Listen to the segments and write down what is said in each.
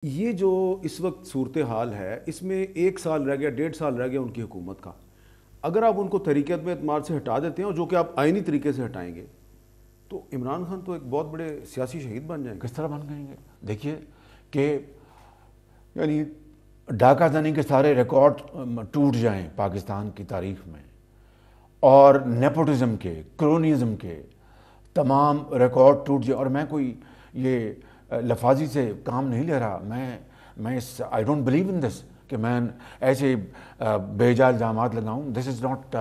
یہ جو اس وقت صورتحال ہے اس میں 1 سال رہ گیا 1.5 سال رہ گیا ان کی حکومت کا. اگر آپ ان کو طریقہ عدم اعتماد سے ہٹا دیتے ہیں اور جو کہ آپ آئینی طریقے سے ہٹائیں گے تو عمران خان تو ایک بہت بڑے سیاسی شہید بن جائیں گے. کس طرح بن جائیں گے؟ دیکھیے کہ یعنی ڈاکہ زنی کے سارے ریکارڈ ٹوٹ جائیں پاکستان کی تاریخ میں، اور نیپوٹزم کے، کرونیزم کے تمام ریکارڈ ٹوٹ جائیں. اور میں کوئی یہ لفاظی سے کام نہیں لے رہا، میں آئی ڈونٹ بلیو ان دس کہ میں ایسے بے جا الزامات لگاؤں. This is not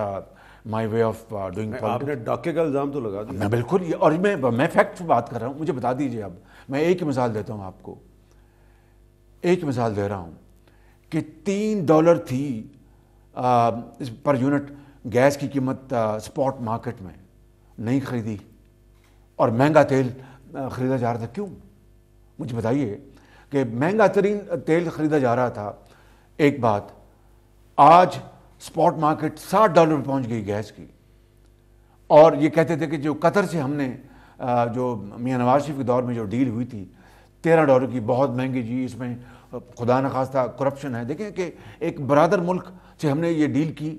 my way of doing politics. آپ نے ڈاکے کا الزام تو لگا دیا. میں بالکل، اور میں فیکٹ بات کر رہا ہوں. مجھے بتا دیجئے، اب میں ایک مثال دیتا ہوں آپ کو، ایک مثال دے رہا ہوں کہ $3 تھی پر یونٹ گیس کی قیمت اسپاٹ مارکیٹ میں، نہیں خریدی اور مہنگا تیل خریدا جا رہا تھا. کیوں؟ مجھے بتائیے کہ مہنگا ترین تیل خریدا جا رہا تھا. ایک بات، آج اسپاٹ مارکیٹ $60 پہ پہنچ گئی گیس کی، اور یہ کہتے تھے کہ جو قطر سے ہم نے جو میاں نواز شریف کے دور میں جو ڈیل ہوئی تھی $13 کی، بہت مہنگی جی، اس میں خدا نخواستہ کرپشن ہے. دیکھیں کہ ایک برادر ملک سے ہم نے یہ ڈیل کی.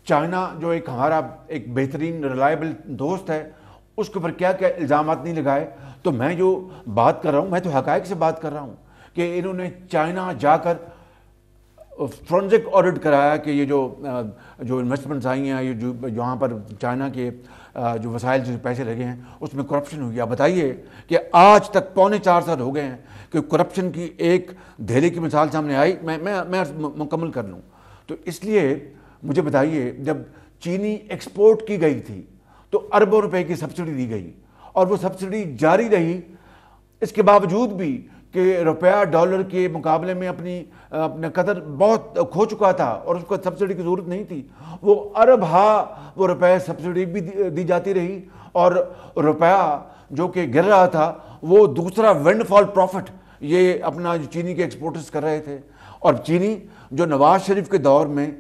چائنا جو ایک ہمارا ایک بہترین ریلائبل دوست ہے، اس کے اوپر کیا کیا الزامات نہیں لگائے. تو میں جو بات کر رہا ہوں، میں تو حقائق سے بات کر رہا ہوں کہ انہوں نے چائنا جا کر فورنزک آڈٹ کرایا کہ یہ جو انویسٹمنٹس آئی ہیں، یہ جو یہاں پر چائنا کے جو وسائل سے پیسے لگے ہیں اس میں کرپشن ہوئی. آپ بتائیے کہ آج تک 4.25 سال ہو گئے ہیں کہ کرپشن کی ایک دھیرے کی مثال سامنے آئی. میں مکمل کر لوں تو اس لیے مجھے بتائیے، جب چینی ایکسپورٹ کی گئی تھی تو اربوں روپے کی سبسڈی دی گئی، اور وہ سبسڈی جاری رہی، اس کے باوجود بھی کہ روپیہ ڈالر کے مقابلے میں اپنا قدر بہت کھو چکا تھا اور اس کو سبسڈی کی ضرورت نہیں تھی. وہ ارب وہ روپے سبسڈی بھی دی جاتی رہی، اور روپیہ جو کہ گر رہا تھا وہ دوسرا ونڈ فال پروفٹ یہ اپنا جو چینی کے ایکسپورٹرز کر رہے تھے. اور چینی جو نواز شریف کے دور میں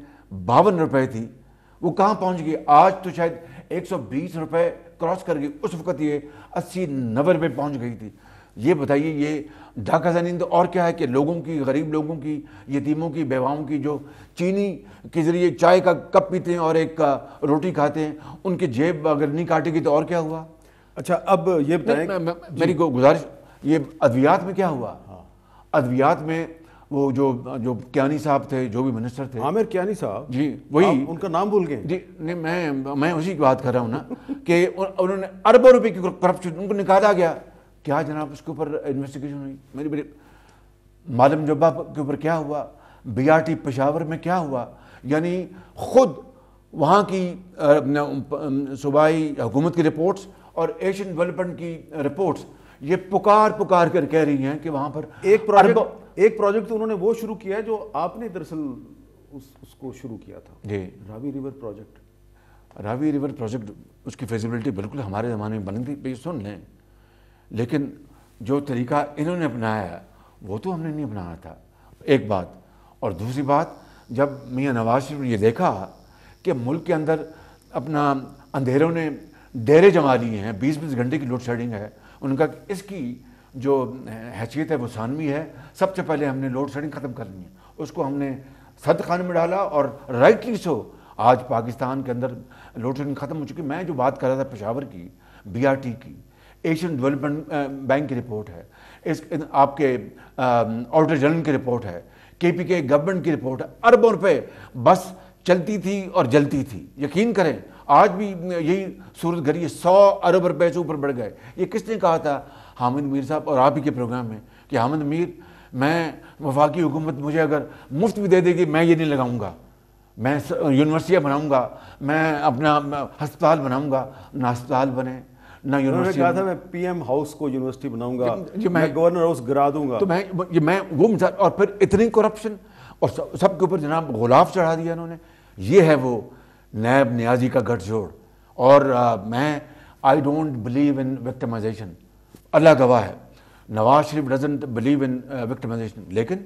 52 روپے تھی، وہ کہاں پہنچ گئی؟ آج تو شاید 120 روپے کراس کر گئی. اس وقت یہ 80-90 روپے پہنچ گئی تھی. یہ بتائیے، یہ ڈاکہ زنی اور کیا ہے کہ لوگوں کی، غریب لوگوں کی، یتیموں کی، بیواؤں کی، جو چینی کے ذریعے چائے کا کپ پیتے ہیں اور ایک روٹی کھاتے ہیں، ان کی جیب اگر نہیں کاٹے گی تو اور کیا ہوا؟ اچھا، اب یہ بتائیں، میری کو گزارش، یہ ادویات میں کیا ہوا؟ ادویات میں وہ جو کیانی صاحب تھے، جو بھی منسٹر تھے، عامر کیانی صاحب، جی وہی، ان کا نام بھول گئے. جی میں اسی کی بات کر رہا ہوں نا کہ انہوں نے اربوں روپے کی کرپشن، ان کو نکالا گیا. کیا جناب اس کے اوپر انویسٹیگیشن ہوئی؟ میری معلم جبہ کے اوپر کیا ہوا؟ BRT پشاور میں کیا ہوا؟ یعنی خود وہاں کی صوبائی حکومت کی رپورٹس اور ایشین ڈیولپمنٹ کی رپورٹس یہ پکار کر کہہ رہی ہیں کہ وہاں پر ایک پروجیکٹ تو انہوں نے وہ شروع کیا ہے جو آپ نے دراصل اس کو شروع کیا تھا، جی، راوی ریور پروجیکٹ. راوی ریور پروجیکٹ، اس کی فیزیبلٹی بالکل ہمارے زمانے میں بنی تھی، سن لیں، لیکن جو طریقہ انہوں نے اپنایا ہے وہ تو ہم نے نہیں اپنایا تھا. ایک بات. اور دوسری بات، جب میاں نواز شریف نے یہ دیکھا کہ ملک کے اندر اپنا اندھیروں نے ڈیرے جما لیے ہیں، 20 گھنٹے کی لوڈ شیڈنگ ہے، ان کا اس کی جو حیثیت ہے وہ ثانوی ہے، سب سے پہلے ہم نے لوڈ شیڈنگ ختم کرنی ہے. اس کو ہم نے صد خانے میں ڈالا، اور رائٹلی سو آج پاکستان کے اندر لوڈ شیڈنگ ختم ہو چکی. میں جو بات کر رہا تھا پشاور کی، BRT کی، ایشین ڈیولپمنٹ بینک کی رپورٹ ہے، اس آپ کے آڈیٹر جنرل کی رپورٹ ہے، KPK گورنمنٹ کی رپورٹ ہے. اربوں روپے بس چلتی تھی اور جلتی تھی. یقین کریں آج بھی یہی صورت گری ہے، 100 ارب روپے سے اوپر بڑھ گئے. یہ کس نے کہا تھا؟ حامد میر صاحب، اور آپ ہی کے پروگرام میں، کہ حامد میر، میں وفاقی حکومت مجھے اگر مفت بھی دے دے گی میں یہ نہیں لگاؤں گا، میں یونیورسٹیاں بناؤں گا، میں اپنا ہسپتال بناؤں گا. نہ ہسپتال بنے، نہ یونیورسٹی. کہا تھا میں PM ہاؤس کو یونیورسٹی بناؤں گا، میں گورنر ہاؤس گرا دوں گا. تو میں وہ مثال، اور پھر اتنی کرپشن، اور سب کے اوپر جناب غلاف چڑھا دیا انہوں نے. یہ ہے وہ نیب نیازی کا گٹھ جوڑ. اور میں I don't believe in victimisation. اللہ گواہ ہے، Nawaz Sharif doesn't believe in victimisation. لیکن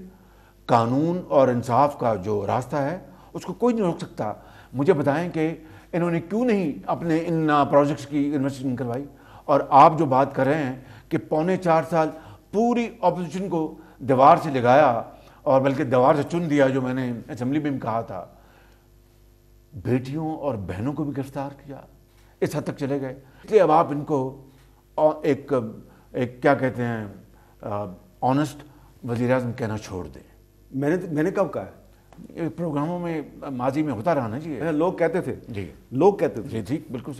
قانون اور انصاف کا جو راستہ ہے اس کو کوئی نہیں روک سکتا. مجھے بتائیں کہ انہوں نے کیوں نہیں اپنے ان پروجیکٹس کی انویسٹیگیشن کروائی؟ اور آپ جو بات کر رہے ہیں کہ 4.25 سال پوری اپوزیشن کو دیوار سے لگایا اور بلکہ دیوار سے چن دیا، جو میں نے اسمبلی میں کہا تھا، بیٹیوں اور بہنوں کو بھی گرفتار کیا، اس حد تک چلے گئے. اس لیے اب آپ ان کو ایک کیا کہتے ہیں آنسٹ وزیر اعظم کہنا چھوڑ دیں. میں نے کب کہا ہے؟ پروگراموں میں ماضی میں ہوتا رہا نا جی. لوگ کہتے تھے جی لوگ کہتے تھے جی ٹھیک، بالکل.